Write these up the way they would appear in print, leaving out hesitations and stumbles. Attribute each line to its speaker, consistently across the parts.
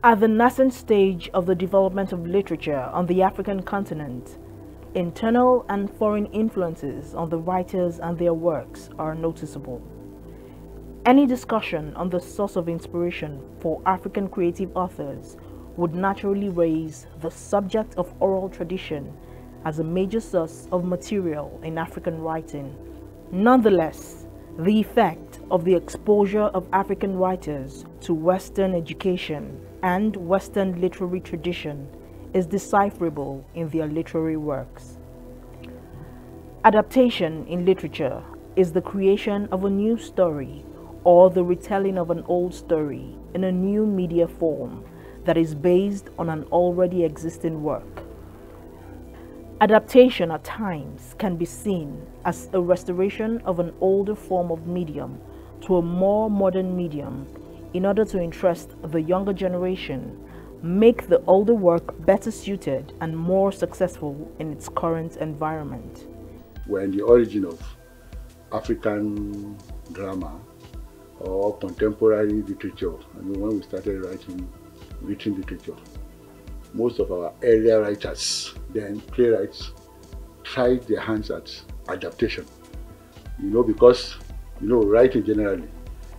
Speaker 1: At the nascent stage of the development of literature on the African continent, internal and foreign influences on the writers and their works are noticeable. Any discussion on the source of inspiration for African creative authors would naturally raise the subject of oral tradition as a major source of material in African writing. Nonetheless, the effect of the exposure of African writers to Western education and Western literary tradition is decipherable in their literary works. Adaptation in literature is the creation of a new story or the retelling of an old story in a new media form that is based on an already existing work. Adaptation at times can be seen as a restoration of an older form of medium to a more modern medium in order to interest the younger generation, make the older work better suited and more successful in its current environment.
Speaker 2: We're in the origin of African drama or contemporary literature. I mean, when we started writing written literature, most of our earlier writers, then playwrights, tried their hands at adaptation. Because writing generally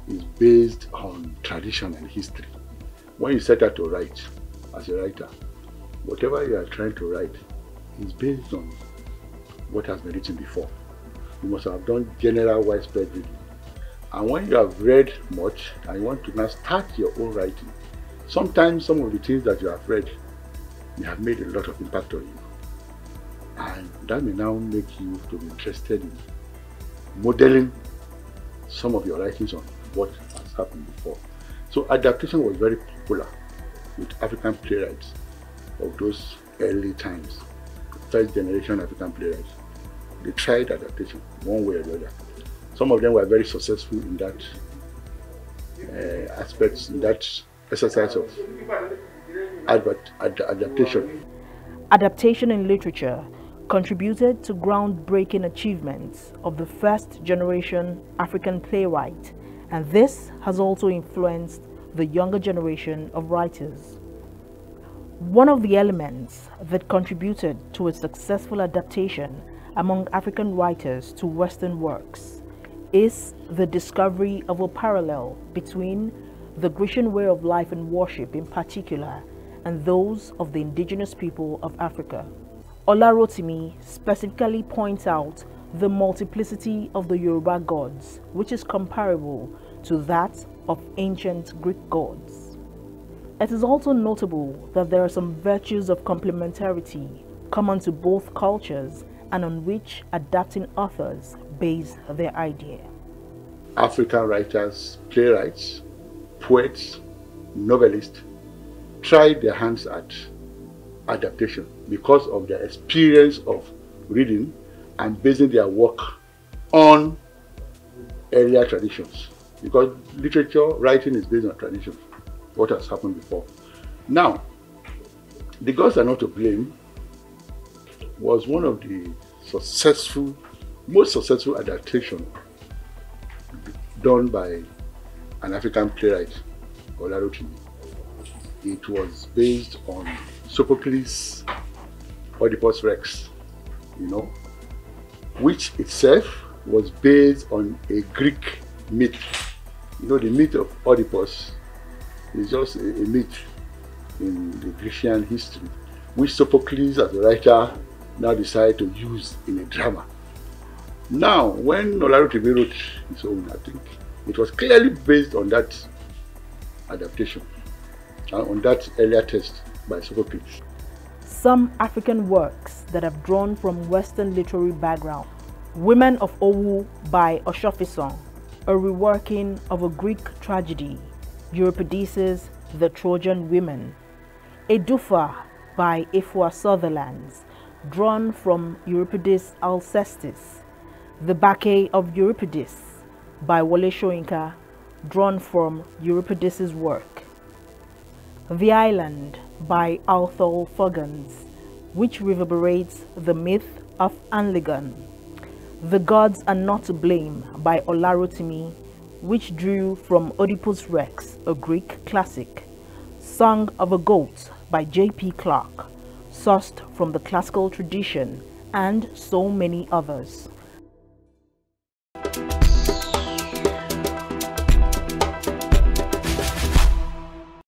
Speaker 2: is based on tradition and history. When you set out to write as a writer, whatever you are trying to write is based on what has been written before. You must have done general widespread reading. And when you have read much and you want to now start your own writing, sometimes some of the things that you have read may have made a lot of impact on you. And that may now make you to be interested in modeling some of your writings on what has happened before. So adaptation was very popular with African playwrights of those early times. First generation African playwrights. They tried adaptation one way or the other. Some of them were very successful in that aspects, in that exercise of adaptation.
Speaker 1: Adaptation in literature contributed to groundbreaking achievements of the first generation African playwright, and this has also influenced the younger generation of writers. One of the elements that contributed to a successful adaptation among African writers to Western works is the discovery of a parallel between the Grecian way of life and worship in particular and those of the indigenous people of Africa. Olarotimi specifically points out the multiplicity of the Yoruba gods, which is comparable to that of ancient Greek gods. It is also notable that there are some virtues of complementarity common to both cultures and on which adapting authors base their idea.
Speaker 2: African writers, playwrights, poets, novelists tried their hands at adaptation because of their experience of reading and basing their work on earlier traditions. Because literature, writing is based on tradition, what has happened before. Now, The Gods Are Not to Blame was one of the most successful adaptation done by an African playwright, Olarotimi. It was based on Sophocles' Oedipus Rex, which itself was based on a Greek myth. The myth of Oedipus is just a myth in the Grecian history, which Sophocles as a writer now decided to use in a drama. Now, when Olarotimi wrote his own, I think it was clearly based on that adaptation, on that earlier text by Sophocles.
Speaker 1: Some African works that have drawn from Western literary background: Women of Owu by Oshofisong, a reworking of a Greek tragedy, Euripides' The Trojan Women; Edufa by Efua Sutherlands, drawn from Euripides' Alcestis; The Bacchae of Euripides by Wole Soyinka, drawn from Euripides' work; The Island by Arthur Fuggins, which reverberates the myth of Anligan; The Gods Are Not to Blame by Olarotimi, which drew from Oedipus Rex, a Greek classic; Song of a Goat by J.P. Clark, sourced from the classical tradition, and so many others.